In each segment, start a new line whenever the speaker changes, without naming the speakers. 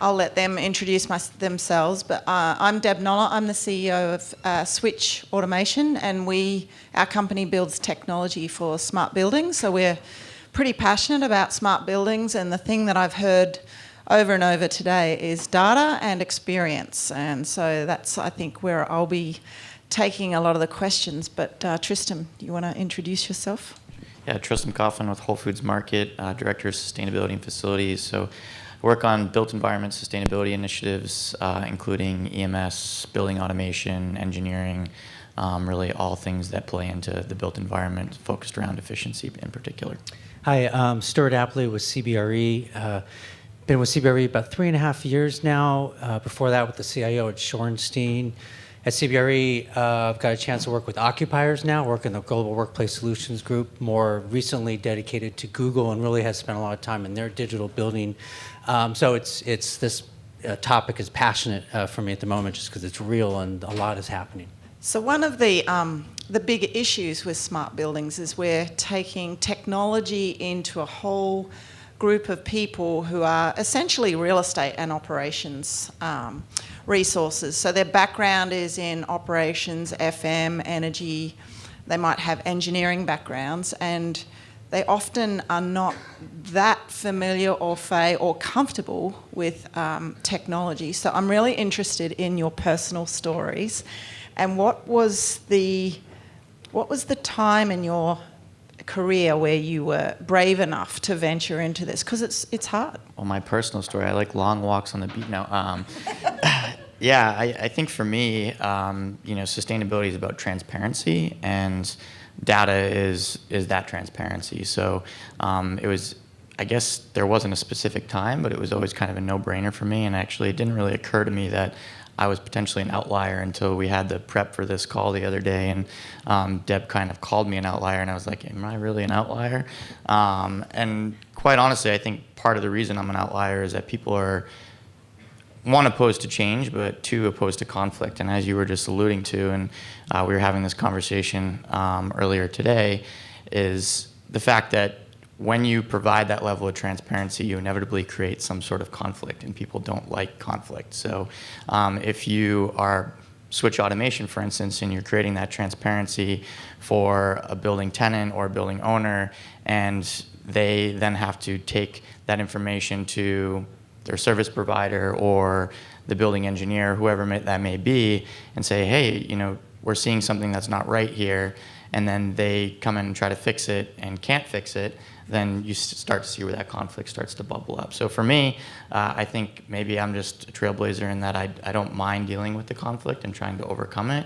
I'll let them introduce themselves. But I'm Deb Noller. I'm the CEO of Switch Automation, and our company builds technology for smart buildings. So we're pretty passionate about smart buildings, and the thing that I've heard over and over today is data and experience. And so that's, I think, where I'll be taking a lot of the questions. But Tristan, you want to introduce yourself?
Yeah, Tristan Coughlin with Whole Foods Market, Director of Sustainability and Facilities. So I work on built environment sustainability initiatives, including EMS, building automation, engineering, really all things that play into the built environment, focused around efficiency in particular.
Hi, Stuart Apley with CBRE. Been with CBRE about 3.5 years now. Before that, with the CIO at Shorenstein. At CBRE, I've got a chance to work with occupiers now, work in the Global Workplace Solutions Group, more recently dedicated to Google, and really has spent a lot of time in their digital building. So it's this topic is passionate for me at the moment, just because it's real and a lot is happening.
So one of the big issues with smart buildings is we're taking technology into a whole group of people who are essentially real estate and operations resources. So their background is in operations, FM, energy. They might have engineering backgrounds, and they often are not that familiar or comfortable with technology. So I'm really interested in your personal stories. And what was the time in your career where you were brave enough to venture into this? Because it's hard.
Well, my personal story, I like long walks on the beach now. Yeah, I think for me, sustainability is about transparency, and data is that transparency. So it was, I guess there wasn't a specific time, but it was always kind of a no-brainer for me. And actually, it didn't really occur to me that I was potentially an outlier until we had the prep for this call the other day, and Deb kind of called me an outlier, and I was like, am I really an outlier? And quite honestly, I think part of the reason I'm an outlier is that people are, one, opposed to change, but two, opposed to conflict. And as you were just alluding to, and we were having this conversation earlier today, is the fact that when you provide that level of transparency, you inevitably create some sort of conflict, and people don't like conflict. So if you are Switch Automation, for instance, and you're creating that transparency for a building tenant or a building owner, and they then have to take that information to their service provider or the building engineer, whoever that may be, and say, hey, we're seeing something that's not right here, and then they come in and try to fix it and can't fix it, then you start to see where that conflict starts to bubble up. So for me, I think maybe I'm just a trailblazer in that I don't mind dealing with the conflict and trying to overcome it,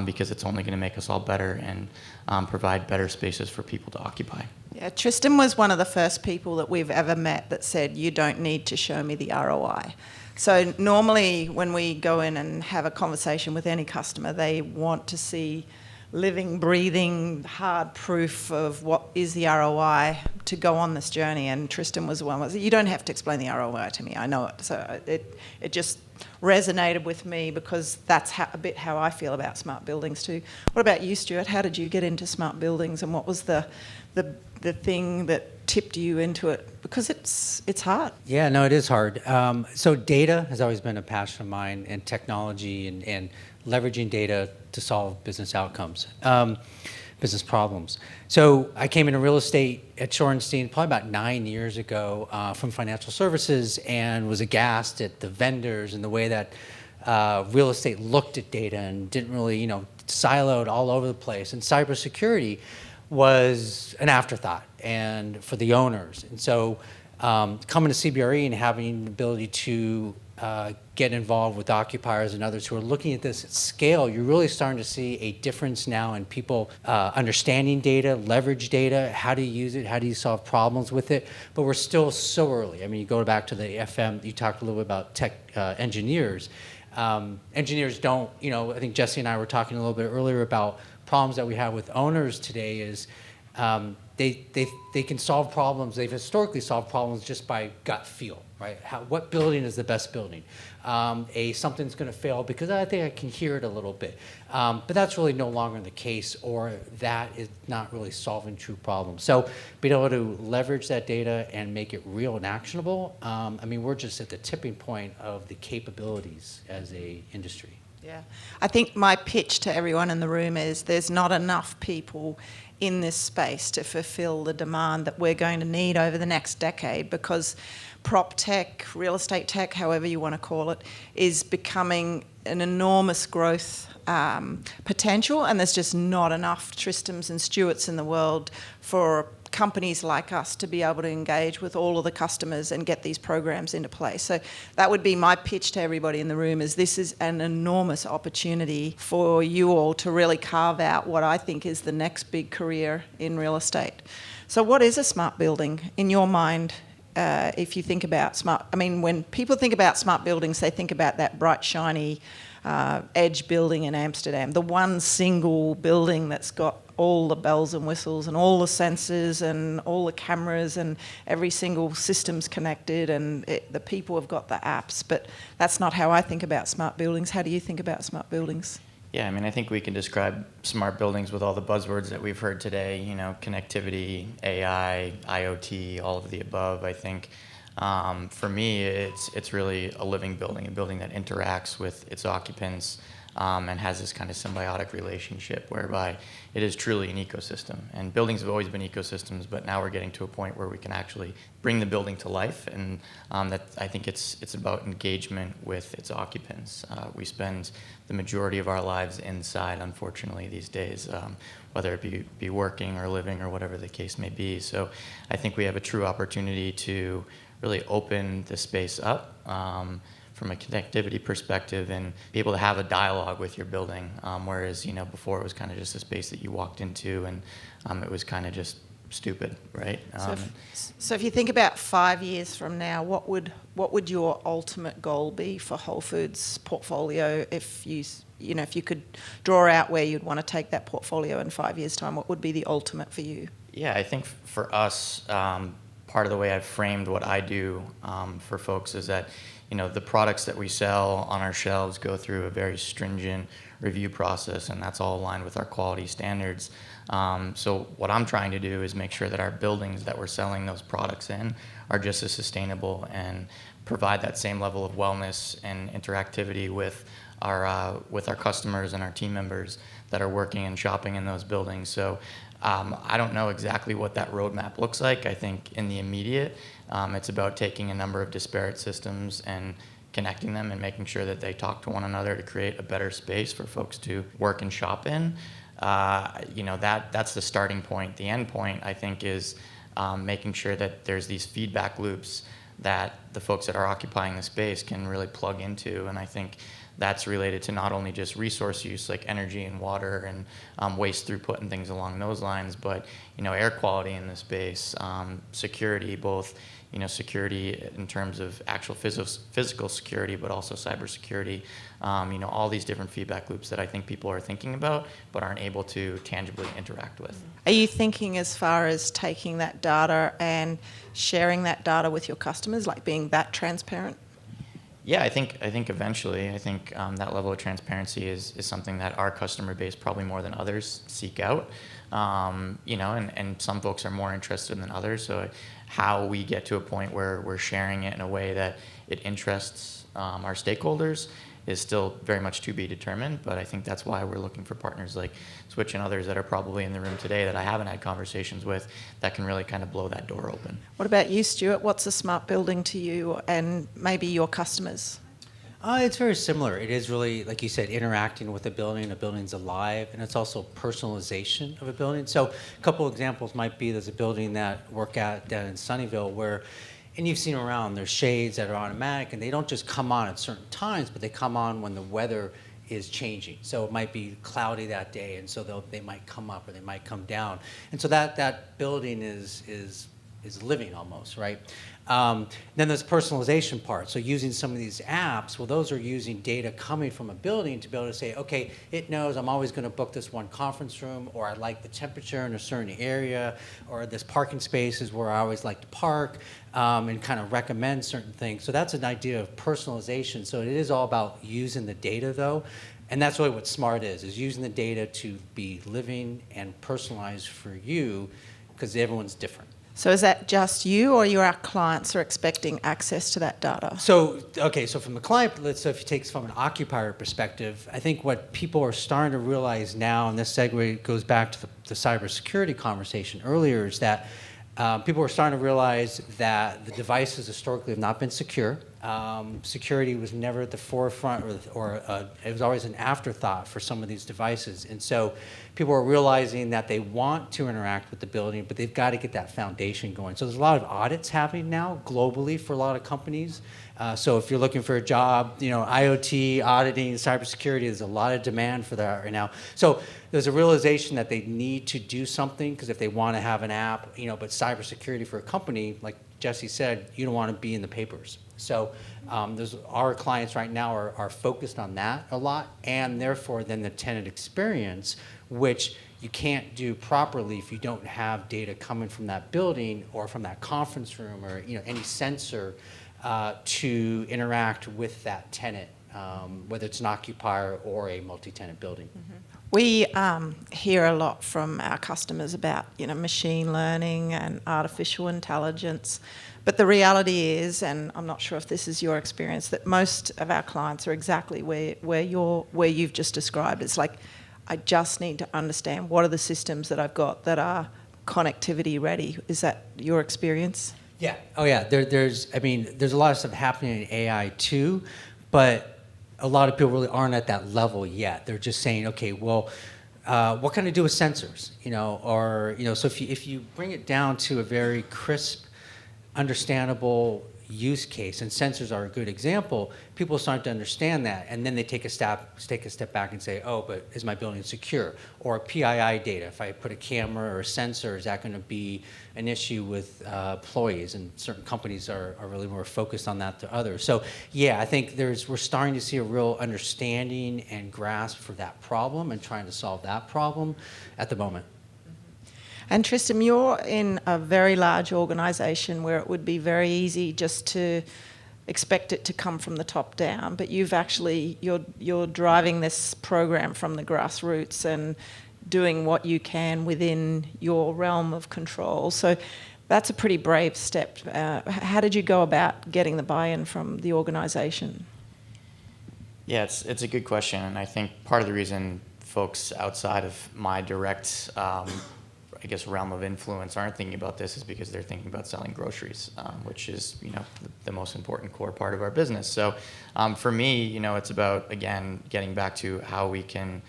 because it's only going to make us all better and provide better spaces for people to occupy.
Yeah, Tristan was one of the first people that we've ever met that said, you don't need to show me the ROI. So normally when we go in and have a conversation with any customer, they want to see living, breathing, hard proof of what is the ROI to go on this journey. And Tristan was the one who was, you don't have to explain the ROI to me, I know it. So it just resonated with me, because that's a bit how I feel about smart buildings too. What about you, Stuart? How did you get into smart buildings, and what was the thing that tipped you into it? Because it's hard.
Yeah, no, it is hard. So data has always been a passion of mine, and technology and leveraging data to solve business outcomes, business problems. So I came into real estate at Shorenstein probably about 9 years ago from financial services, and was aghast at the vendors and the way that real estate looked at data and didn't really, siloed all over the place. And cybersecurity was an afterthought and for the owners. And so coming to CBRE and having the ability to get involved with occupiers and others who are looking at this at scale, you're really starting to see a difference now in people understanding data, leverage data, how do you use it, how do you solve problems with it. But we're still so early. I mean, you go back to the FM, you talked a little bit about tech engineers. Engineers don't, I think Jesse and I were talking a little bit earlier about problems that we have with owners today is They can solve problems. They've historically solved problems just by gut feel, right? What building is the best building? Something's going to fail because I think I can hear it a little bit. But that's really no longer the case, or that is not really solving true problems. So being able to leverage that data and make it real and actionable, I mean, we're just at the tipping point of the capabilities as a industry.
Yeah. I think my pitch to everyone in the room is there's not enough people in this space to fulfill the demand that we're going to need over the next decade, because prop tech, real estate tech, however you want to call it, is becoming an enormous growth potential, and there's just not enough Tristams and Stewarts in the world for companies like us to be able to engage with all of the customers and get these programs into place. So that would be my pitch to everybody in the room, is this is an enormous opportunity for you all to really carve out what I think is the next big career in real estate. So what is a smart building in your mind? If you think about smart, I mean, when people think about smart buildings, they think about that bright, shiny edge building in Amsterdam, the one single building that's got all the bells and whistles and all the sensors and all the cameras and every single system's connected and the people have got the apps. But that's not how I think about smart buildings. How do you think about smart buildings?
Yeah, I mean, I think we can describe smart buildings with all the buzzwords that we've heard today, you know, connectivity, AI, IoT, all of the above. I think for me, it's really a living building, a building that interacts with its occupants and has this kind of symbiotic relationship whereby it is truly an ecosystem. And buildings have always been ecosystems, but now we're getting to a point where we can actually bring the building to life, and that I think it's about engagement with its occupants. We spend the majority of our lives inside, unfortunately, these days, whether it be working or living or whatever the case may be. So I think we have a true opportunity to really open the space up from a connectivity perspective and be able to have a dialogue with your building, whereas before it was kind of just a space that you walked into and it was kind of just stupid, right?
So if you think about 5 years from now, what would your ultimate goal be for Whole Foods portfolio? If you could draw out where you'd want to take that portfolio in 5 years' time, what would be the ultimate for you?
Yeah, I think for us, part of the way I've framed what I do for folks is that the products that we sell on our shelves go through a very stringent review process, and that's all aligned with our quality standards. So what I'm trying to do is make sure that our buildings that we're selling those products in are just as sustainable and provide that same level of wellness and interactivity with our customers and our team members that are working and shopping in those buildings. So I don't know exactly what that roadmap looks like. I think in the immediate, it's about taking a number of disparate systems and connecting them and making sure that they talk to one another to create a better space for folks to work and shop in. That's the starting point. The end point, I think, is making sure that there's these feedback loops that the folks that are occupying the space can really plug into. And I think that's related to not only just resource use like energy and water and waste throughput and things along those lines, but air quality in the space, security, both security in terms of actual physical security, but also cybersecurity. All these different feedback loops that I think people are thinking about but aren't able to tangibly interact with.
Are you thinking as far as taking that data and sharing that data with your customers, like being that transparent?
Yeah, I think eventually, that level of transparency is something that our customer base, probably more than others, seek out. And some folks are more interested than others. So how we get to a point where we're sharing it in a way that it interests our stakeholders is still very much to be determined. But I think that's why we're looking for partners like Switch and others that are probably in the room today that I haven't had conversations with that can really kind of blow that door open.
What about you, Stuart? What's a smart building to you and maybe your customers?
It's very similar. It is really, like you said, interacting with a building's alive, and it's also personalization of a building. So a couple examples might be there's a building that work at down in Sunnyvale where, and you've seen around, there's shades that are automatic, and they don't just come on at certain times, but they come on when the weather is changing. So it might be cloudy that day, and so they might come up or they might come down. And so that building is is living almost, right? Then there's personalization part. So using some of these apps, well, those are using data coming from a building to be able to say, okay, it knows I'm always going to book this one conference room, or I like the temperature in a certain area, or this parking space is where I always like to park, and kind of recommend certain things. So that's an idea of personalization. So it is all about using the data, though. And that's really what SMART is using the data to be living and personalized for you, because everyone's different.
So is that just you, or your clients are expecting access to that data?
So, okay, so from the client, so if you take from an occupier perspective, I think what people are starting to realize now, and this segue goes back to the cybersecurity conversation earlier, is that people are starting to realize that the devices historically have not been secure. Security was never at the forefront, or it was always an afterthought for some of these devices. And so people are realizing that they want to interact with the building, but they've got to get that foundation going. So there's a lot of audits happening now globally for a lot of companies. So if you're looking for a job, IoT, auditing, cybersecurity, there's a lot of demand for that right now. So there's a realization that they need to do something, because if they want to have an app, but cybersecurity for a company, like Jesse said, you don't want to be in the papers. So our clients right now are focused on that a lot, and therefore then the tenant experience, which you can't do properly if you don't have data coming from that building or from that conference room or any sensor to interact with that tenant, whether it's an occupier or a multi-tenant building.
Mm-hmm. We hear a lot from our customers about machine learning and artificial intelligence, but the reality is, and I'm not sure if this is your experience, that most of our clients are exactly where you've just described. It's like, I just need to understand what are the systems that I've got that are connectivity ready. Is that your experience?
Yeah. Oh, yeah. There's a lot of stuff happening in AI too, but a lot of people really aren't at that level yet. They're just saying, okay, well, what can I do with sensors? So if you bring it down to a very crisp, understandable use case, and sensors are a good example, people start to understand that, and then they take a step back and say, oh, but is my building secure? Or PII data, if I put a camera or a sensor, is that going to be an issue with employees? And certain companies are really more focused on that than others. So yeah, I think we're starting to see a real understanding and grasp for that problem and trying to solve that problem at the moment.
And Tristan, you're in a very large organisation where it would be very easy just to expect it to come from the top down, but you're driving this program from the grassroots and doing what you can within your realm of control. So that's a pretty brave step. How did you go about getting the buy-in from the organisation?
Yeah, it's a good question, and I think part of the reason folks outside of my direct realm of influence aren't thinking about this is because they're thinking about selling groceries, which is, the most important core part of our business. So for me, it's about, again, getting back to how we can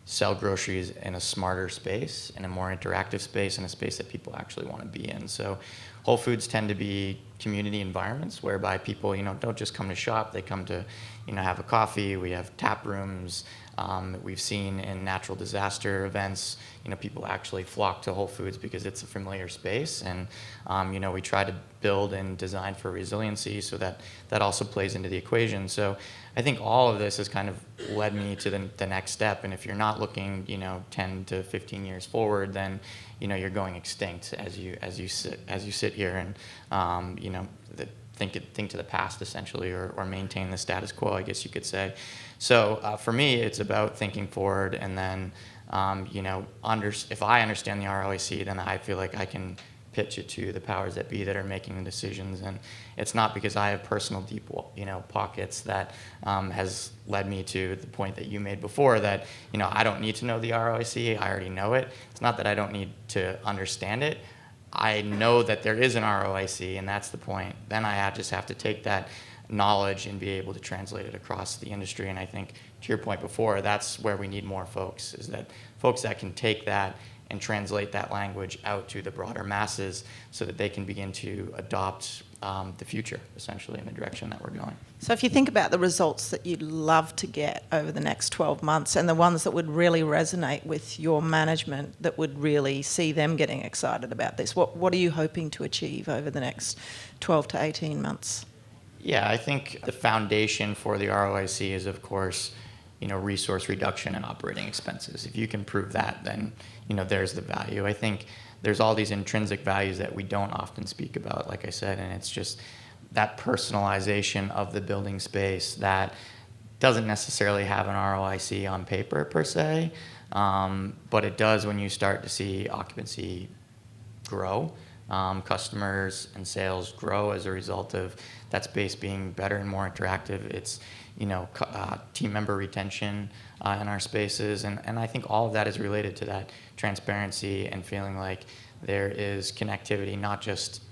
sell groceries in a smarter space, in a more interactive space, in a space that people actually want to be in. So Whole Foods tend to be community environments whereby people, don't just come to shop, they come to, have a coffee. We have tap rooms. We've seen in natural disaster events, people actually flock to Whole Foods because it's a familiar space. And, we try to build and design for resiliency, so that also plays into the equation. So I think all of this has kind of led me to the next step. And if you're not looking, 10 to 15 years forward, then, you're going extinct as you sit here and, think to the past essentially, or maintain the status quo, I guess you could say. So for me, it's about thinking forward, and then if I understand the ROIC, then I feel like I can pitch it to the powers that be that are making the decisions. And it's not because I have personal deep pockets that has led me to the point that you made before, that I don't need to know the ROIC. I already know it. It's not that I don't need to understand it. I know that there is an ROIC, and that's the point. Then I just have to take that knowledge and be able to translate it across the industry. And I think, to your point before, that's where we need more folks, is that folks that can take that and translate that language out to the broader masses, so that they can begin to adopt the future, essentially, in the direction that we're going.
So if you think about the results that you'd love to get over the next 12 months and the ones that would really resonate with your management, that would really see them getting excited about this, what are you hoping to achieve over the next 12 to 18 months?
Yeah, I think the foundation for the ROIC is, of course, resource reduction and operating expenses. If you can prove that, then, there's the value. I think there's all these intrinsic values that we don't often speak about, like I said, and it's just that personalization of the building space that doesn't necessarily have an ROIC on paper per se, but it does when you start to see occupancy grow, customers and sales grow as a result of that space being better and more interactive. It's team member retention in our spaces, and I think all of that is related to that transparency and feeling like there is connectivity, not just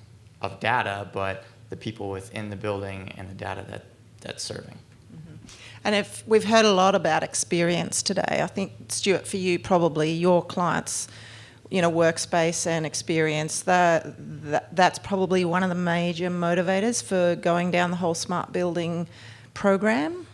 of data, but the people within the building and the data that's serving.
And if we've heard a lot about experience today, I think, Stuart, for you, probably your clients, workspace and experience, that's probably one of the major motivators for going down the whole smart building program.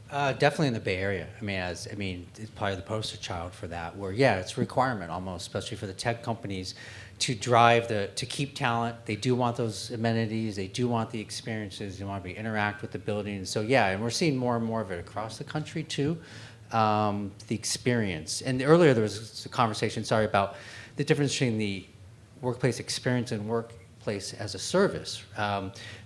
Definitely in the Bay Area. It's probably the poster child for that. Where it's a requirement almost, especially for the tech companies, to drive to keep talent. They do want those amenities. They do want the experiences. They want to interact with the building. So and we're seeing more and more of it across the country too. The experience. And earlier there was a conversation, about the difference between the workplace experience and workplace as a service.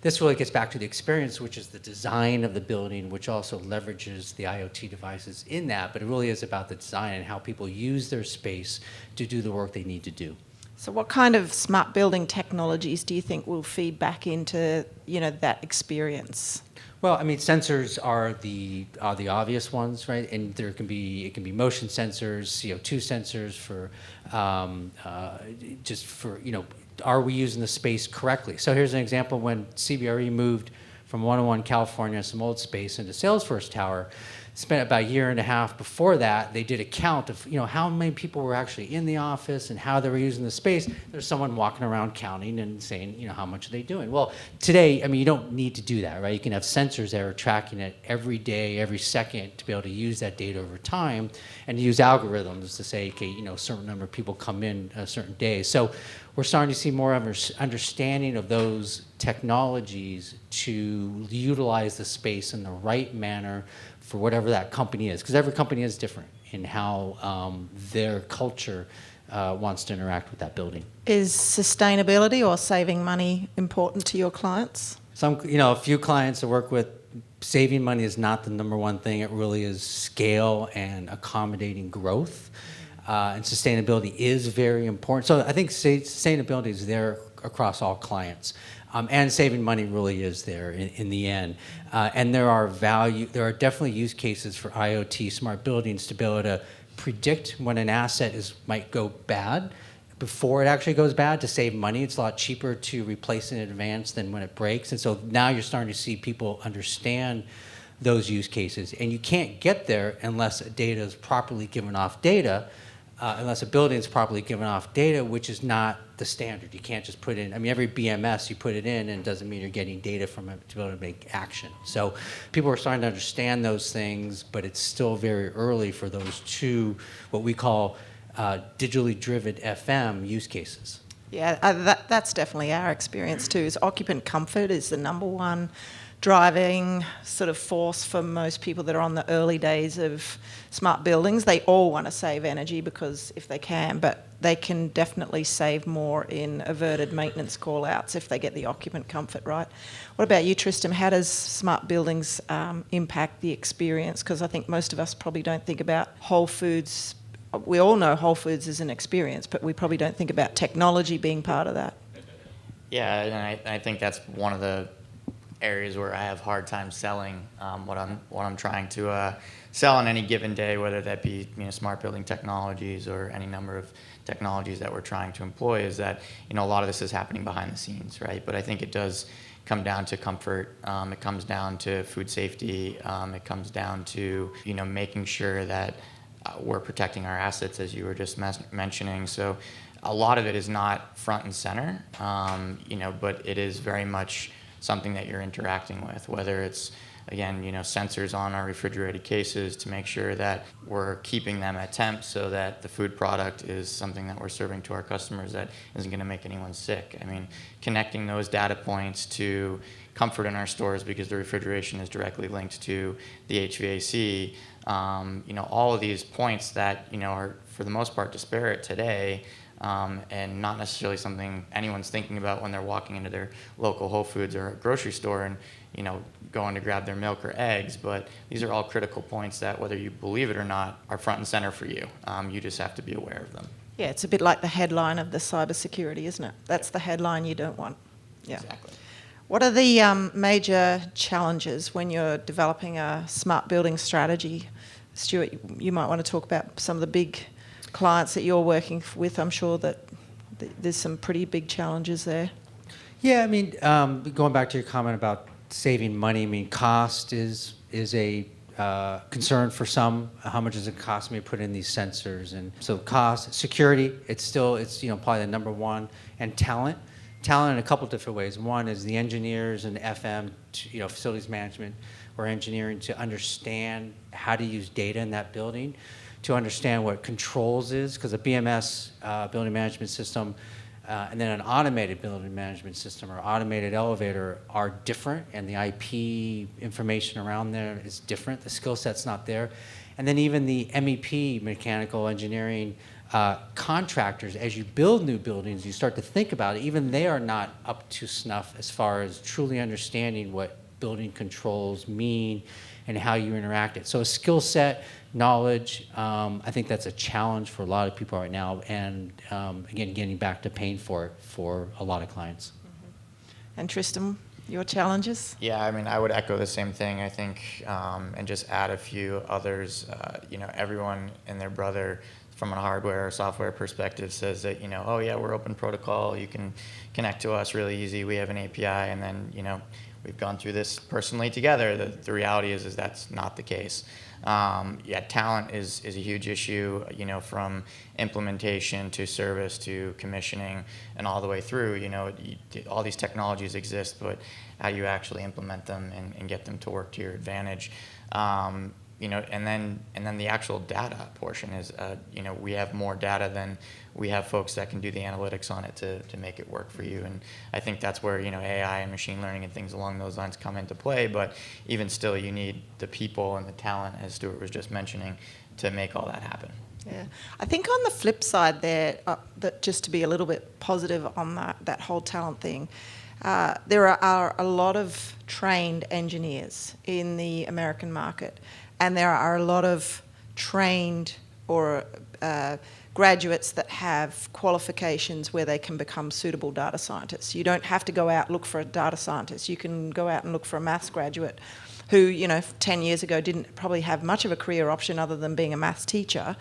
This really gets back to the experience, which is the design of the building, which also leverages the IoT devices in that, but it really is about the design and how people use their space to do the work they need to do.
So what kind of smart building technologies do you think will feed back into, that experience?
Well, sensors are the obvious ones, right? And it can be motion sensors, CO2 sensors for are we using the space correctly? So here's an example: when CBRE moved from 101 California, some old space, into Salesforce Tower, spent about a year and a half before that. They did a count of how many people were actually in the office and how they were using the space. There's someone walking around counting and saying, how much are they doing? Well, today, you don't need to do that, right? You can have sensors that are tracking it every day, every second, to be able to use that data over time and use algorithms to say, okay, a certain number of people come in a certain day. So we're starting to see more understanding of those technologies to utilize the space in the right manner for whatever that company is, because every company is different in how their culture wants to interact with that building. Is
sustainability or saving money important to your clients?
A few clients I work with, saving money is not the number one thing. It really is scale and accommodating growth. And sustainability is very important. So I think sustainability is there across all clients. And saving money really is there in the end. And there are definitely use cases for IoT smart buildings to be able to predict when an asset might go bad before it actually goes bad, to save money. It's a lot cheaper to replace in advance than when it breaks. And so now you're starting to see people understand those use cases. And you can't get there unless data is properly given off data. Unless a building is properly given off data, which is not the standard. You can't just put in, every BMS you put it in, and it doesn't mean you're getting data from it to be able to make action. So people are starting to understand those things, but it's still very early for those two, what we call digitally driven FM use cases.
Yeah, that's definitely our experience too. Is occupant comfort is the number one driving sort of force for most people that are on the early days of smart buildings. They all want to save energy because if they can, but they can definitely save more in averted maintenance call-outs if they get the occupant comfort right. What about you, Tristram? How does smart buildings impact the experience? Because I think most of us probably don't think about Whole Foods. We all know Whole Foods is an experience, but we probably don't think about technology being part of that.
Yeah, and I think that's one of the areas where I have hard time selling what I'm trying to sell on any given day, whether that be smart building technologies or any number of technologies that we're trying to employ, is that a lot of this is happening behind the scenes, right? But I think it does come down to comfort. It comes down to food safety. It comes down to making sure that we're protecting our assets, as you were just mentioning. So a lot of it is not front and center, but it is very much something that you're interacting with, whether it's, again, sensors on our refrigerated cases to make sure that we're keeping them at temp so that the food product is something that we're serving to our customers that isn't going to make anyone sick. I mean, connecting those data points to comfort in our stores because the refrigeration is directly linked to the HVAC, all of these points that, are for the most part disparate today, and not necessarily something anyone's thinking about when they're walking into their local Whole Foods or grocery store and going to grab their milk or eggs. But these are all critical points that, whether you believe it or not, are front and center for you. You just have to be aware of them.
Yeah, it's a bit like the headline of the cybersecurity, isn't it? That's the headline you don't want. Yeah.
Exactly.
What are the major challenges when you're developing a smart building strategy? Stuart, you might want to talk about some of the big clients that you're working with. I'm sure that there's some pretty big challenges there.
Yeah, I mean, going back to your comment about saving money, I mean, cost is a concern for some. How much does it cost me to put in these sensors? And so cost, security, it's probably the number one, and talent. Talent in a couple different ways. One is the engineers and FM, facilities management or engineering, to understand how to use data in that building, to understand what controls is, because a BMS, building management system, and then an automated building management system or automated elevator are different, and the IP information around there is different. The skill set's not there. And then even the MEP, mechanical engineering, contractors, as you build new buildings, you start to think about it, even they are not up to snuff as far as truly understanding what building controls mean and how you interact it. So a skill set, knowledge, I think that's a challenge for a lot of people right now, and again, getting back to paying for it for a lot of clients.
Mm-hmm. And Tristan, your challenges?
Yeah, I mean, I would echo the same thing, I think, and just add a few others. Everyone and their brother from a hardware or software perspective says that, oh yeah, we're open protocol, you can connect to us really easy, we have an API, and then, we've gone through this personally together. The reality is that's not the case. Talent is a huge issue, from implementation to service to commissioning and all the way through. All these technologies exist, but how you actually implement them and get them to work to your advantage. And then the actual data portion is, we have more data than we have folks that can do the analytics on it to make it work for you. And I think that's where, AI and machine learning and things along those lines come into play. But even still, you need the people and the talent, as Stuart was just mentioning, to make all that happen.
Yeah, I think on the flip side there, that just to be a little bit positive on that whole talent thing, there are a lot of trained engineers in the American market, and there are a lot of trained or graduates that have qualifications where they can become suitable data scientists. You don't have to go out and look for a data scientist. You can go out and look for a maths graduate who, 10 years ago didn't probably have much of a career option other than being a maths teacher.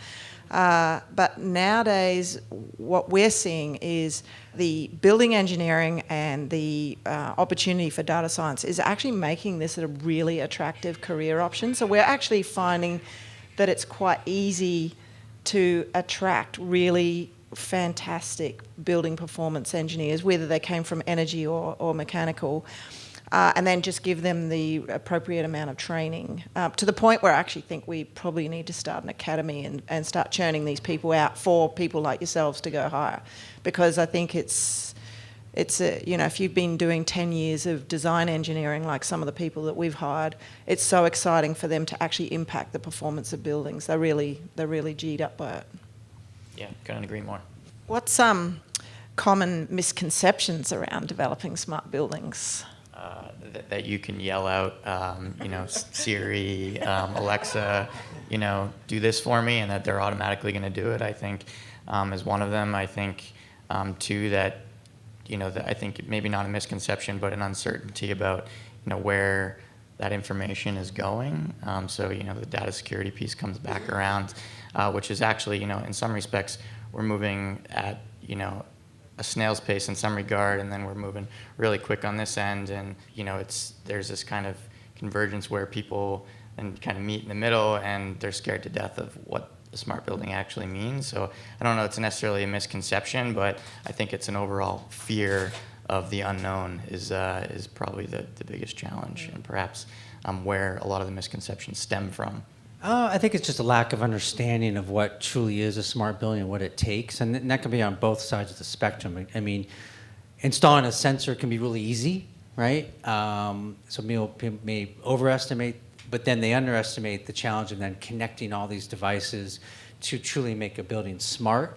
But nowadays, what we're seeing is the building engineering and the opportunity for data science is actually making this a really attractive career option. So we're actually finding that it's quite easy to attract really fantastic building performance engineers, whether they came from energy or mechanical, and then just give them the appropriate amount of training, to the point where I actually think we probably need to start an academy and start churning these people out for people like yourselves to go hire. Because I think it's if you've been doing 10 years of design engineering like some of the people that we've hired, it's so exciting for them to actually impact the performance of buildings. They're really G'd up by it.
Yeah, couldn't agree more.
What's common misconceptions around developing smart buildings?
That you can yell out, Siri, Alexa, do this for me, and that they're automatically going to do it, I think, is one of them. I think, two, that, I think maybe not a misconception, but an uncertainty about, where that information is going. So, the data security piece comes back around, which is actually, in some respects, we're moving at, a snail's pace in some regard, and then we're moving really quick on this end, and there's this kind of convergence where people then kind of meet in the middle, and they're scared to death of what a smart building actually means. So I don't know it's necessarily a misconception, but I think it's an overall fear of the unknown is probably the biggest challenge, and perhaps where a lot of the misconceptions stem from.
I think it's just a lack of understanding of what truly is a smart building and what it takes, and that can be on both sides of the spectrum. I mean, installing a sensor can be really easy, right? So people may overestimate, but then they underestimate the challenge of then connecting all these devices to truly make a building smart,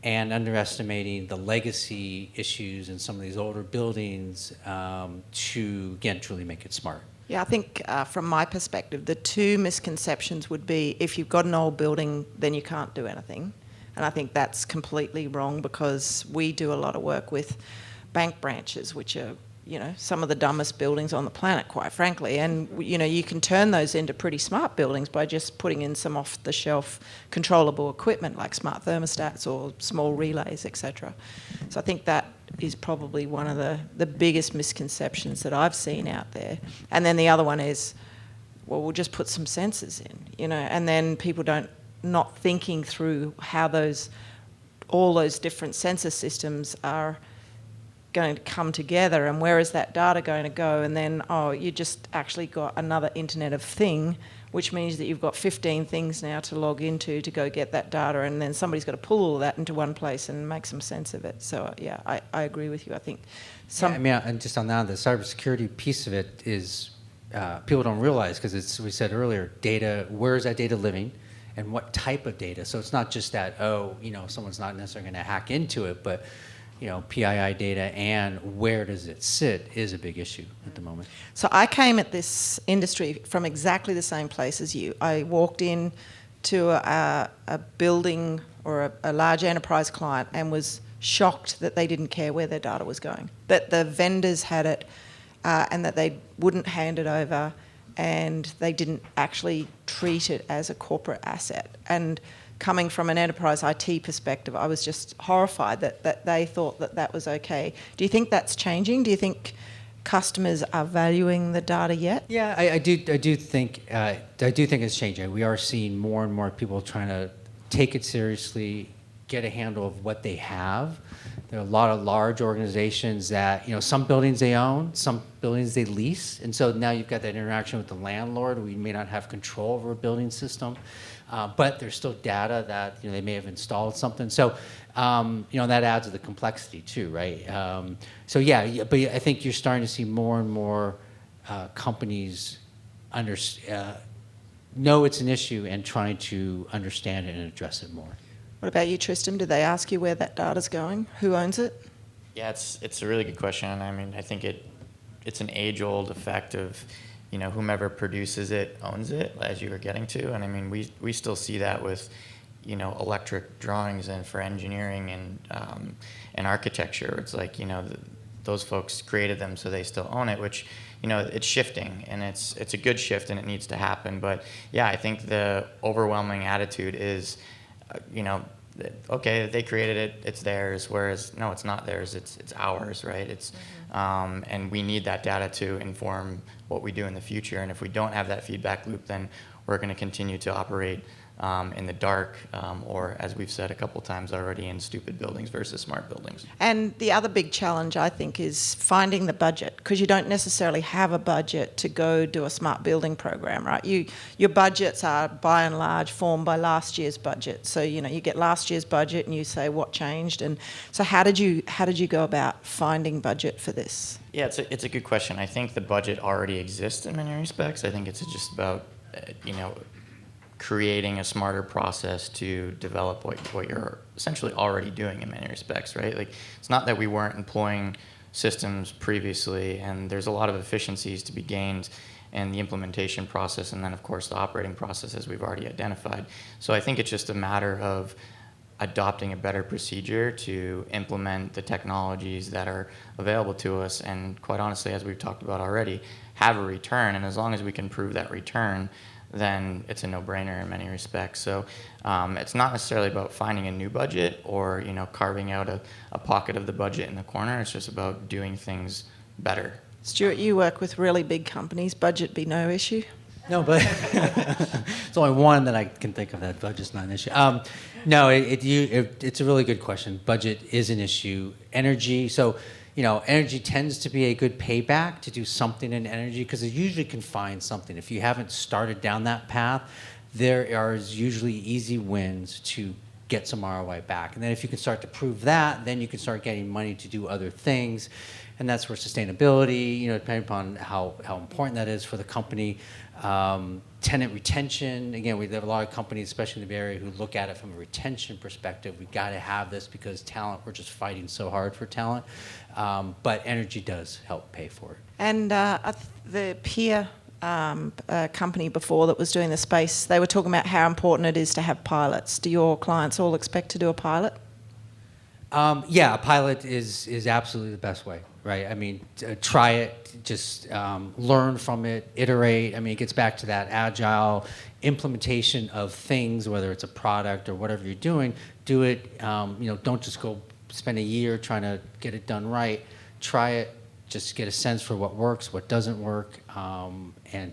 and underestimating the legacy issues in some of these older buildings to, again, truly make it smart.
Yeah, I think from my perspective, the two misconceptions would be if you've got an old building, then you can't do anything. And I think that's completely wrong, because we do a lot of work with bank branches, which are, some of the dumbest buildings on the planet, quite frankly. And, you can turn those into pretty smart buildings by just putting in some off-the-shelf controllable equipment like smart thermostats or small relays, etc. So I think that is probably one of the biggest misconceptions that I've seen out there. And then the other one is, well, we'll just put some sensors in, and then people not thinking through how all those different sensor systems are going to come together, and where is that data going to go? And then, you just actually got another Internet of Thing, which means that you've got 15 things now to log into to go get that data, and then somebody's got to pull all that into one place and make some sense of it. So yeah, I agree with you. I think
and just on that, the cybersecurity piece of it is people don't realize, because we said earlier, data. Where is that data living, and what type of data? So it's not just that someone's not necessarily going to hack into it, but PII data and where does it sit is a big issue at the moment.
So I came at this industry from exactly the same place as you. I walked in to a building or a large enterprise client and was shocked that they didn't care where their data was going, that the vendors had it and that they wouldn't hand it over, and they didn't actually treat it as a corporate asset. And coming from an enterprise IT perspective, I was just horrified that they thought that was okay. Do you think that's changing? Do you think customers are valuing the data yet?
Yeah, I do think it's changing. We are seeing more and more people trying to take it seriously, get a handle of what they have. There are a lot of large organizations that, some buildings they own, some buildings they lease, and so now you've got that interaction with the landlord. We may not have control over a building system, but there's still data that they may have installed something. So that adds to the complexity too, right? So yeah, but I think you're starting to see more and more companies know it's an issue and trying to understand it and address it more.
What about you, Tristan? Did they ask you where that data's going? Who owns it?
Yeah, it's a really good question. I mean, I think it's an age-old effect of, whomever produces it owns it, as you were getting to. And I mean, we still see that with, electric drawings and for engineering and architecture. It's like, those folks created them, so they still own it, which, it's shifting, and it's a good shift, and it needs to happen. But yeah, I think the overwhelming attitude is, okay, they created it, it's theirs, whereas no, it's not theirs, it's ours, right? It's and we need that data to inform what we do in the future. And if we don't have that feedback loop, then we're going to continue to operate in the dark, or as we've said a couple times already, in stupid buildings versus smart buildings.
And the other big challenge, I think, is finding the budget, because you don't necessarily have a budget to go do a smart building program, right? Your budgets are by and large formed by last year's budget. So you get last year's budget and you say what changed. And so how did you go about finding budget for this?
Yeah, it's a good question. I think the budget already exists in many respects. I think it's just about creating a smarter process to develop what you're essentially already doing in many respects, right? Like, it's not that we weren't employing systems previously, and there's a lot of efficiencies to be gained in the implementation process, and then of course the operating process, as we've already identified. So I think it's just a matter of adopting a better procedure to implement the technologies that are available to us, and quite honestly, as we've talked about already, have a return. And as long as we can prove that return, then it's a no-brainer in many respects. So it's not necessarily about finding a new budget or carving out a pocket of the budget in the corner. It's just about doing things better.
Stuart, you work with really big companies. Budget be no issue?
No, but it's only one that I can think of that budget's not an issue. No, it's a really good question. Budget is an issue. Energy, so energy tends to be a good payback to do something in energy because it usually can find something. If you haven't started down that path, there are usually easy wins to get some ROI back. And then if you can start to prove that, then you can start getting money to do other things. And that's where sustainability, depending upon how important that is for the company. Tenant retention, again, we have a lot of companies, especially in the Bay Area, who look at it from a retention perspective. We've got to have this because talent, we're just fighting so hard for talent. But energy does help pay for it.
And the peer company before that was doing the space, they were talking about how important it is to have pilots. Do your clients all expect to do a pilot?
Yeah, a pilot is absolutely the best way, right? I mean, try it, just learn from it, iterate. I mean, it gets back to that agile implementation of things, whether it's a product or whatever you're doing. Do it, don't just go spend a year trying to get it done right. Try it, just get a sense for what works, what doesn't work, and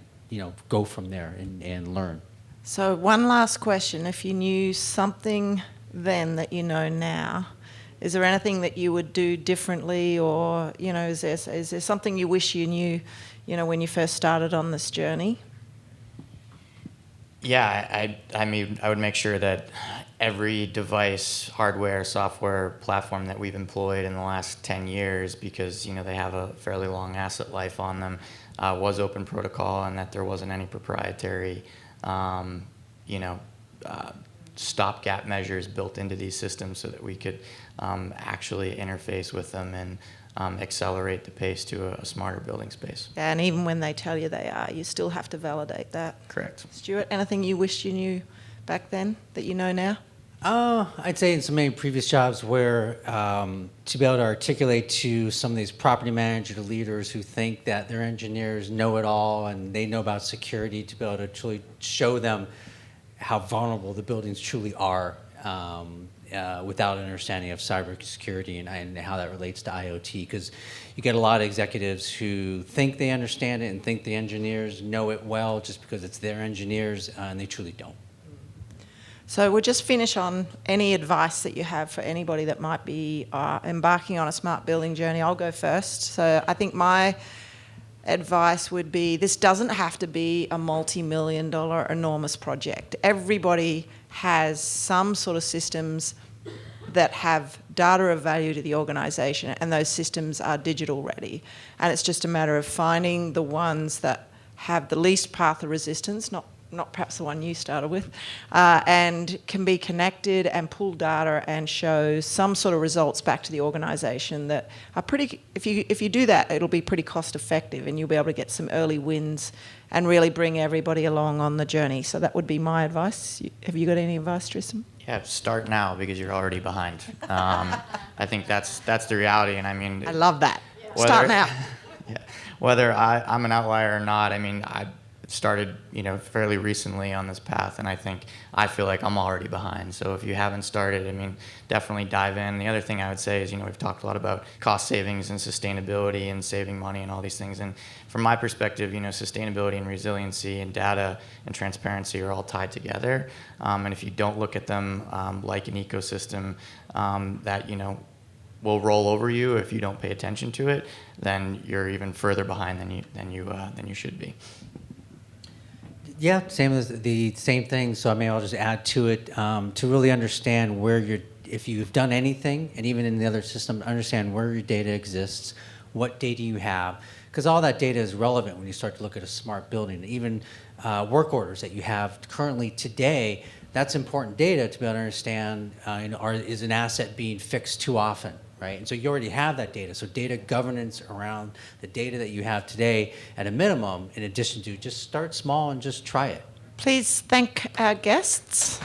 go from there and learn. So
one last question. If you knew something then that you know now, is there anything that you would do differently, or is there something you wish you knew, when you first started on this journey?
Yeah, I mean, I would make sure that every device, hardware, software platform that we've employed in the last 10 years, because they have a fairly long asset life on them, was open protocol, and that there wasn't any proprietary, stopgap measures built into these systems so that we could actually interface with them and accelerate the pace to a smarter building space.
Yeah, and even when they tell you they are, you still have to validate that.
Correct.
Stuart, anything you wished you knew back then that you know now?
I'd say in so many previous jobs where to be able to articulate to some of these property managers or leaders who think that their engineers know it all and they know about security, to be able to truly show them how vulnerable the buildings truly are without an understanding of cybersecurity and how that relates to IoT. Because you get a lot of executives who think they understand it and think the engineers know it well just because it's their engineers, and they truly don't.
So we'll just finish on any advice that you have for anybody that might be embarking on a smart building journey. I'll go first. So I think my advice would be, this doesn't have to be a multi-million-dollar enormous project. Everybody has some sort of systems that have data of value to the organisation, and those systems are digital ready. And it's just a matter of finding the ones that have the least path of resistance, not perhaps the one you started with, and can be connected and pull data and show some sort of results back to the organisation that are pretty, if you do that, it'll be pretty cost effective, and you'll be able to get some early wins and really bring everybody along on the journey. So that would be my advice. Have you got any advice, Tristan?
Yeah, start now because you're already behind. I think that's the reality, and I mean,
I love that. Start now.
Yeah, whether I'm an outlier or not, I mean, I started fairly recently on this path, and I feel like I'm already behind. So if you haven't started, I mean, definitely dive in. The other thing I would say is, we've talked a lot about cost savings and sustainability and saving money and all these things, and from my perspective, sustainability and resiliency and data and transparency are all tied together, and if you don't look at them like an ecosystem that will roll over you if you don't pay attention to it, then you're even further behind than you should be.
Yeah, the same thing. So maybe I'll just add to it to really understand if you've done anything, and even in the other system, understand where your data exists, what data you have, because all that data is relevant when you start to look at a smart building. Even work orders that you have currently today, that's important data to be able to understand, is an asset being fixed too often? Right? And so you already have that data. So data governance around the data that you have today at a minimum, in addition to just start small and just try it.
Please thank our guests.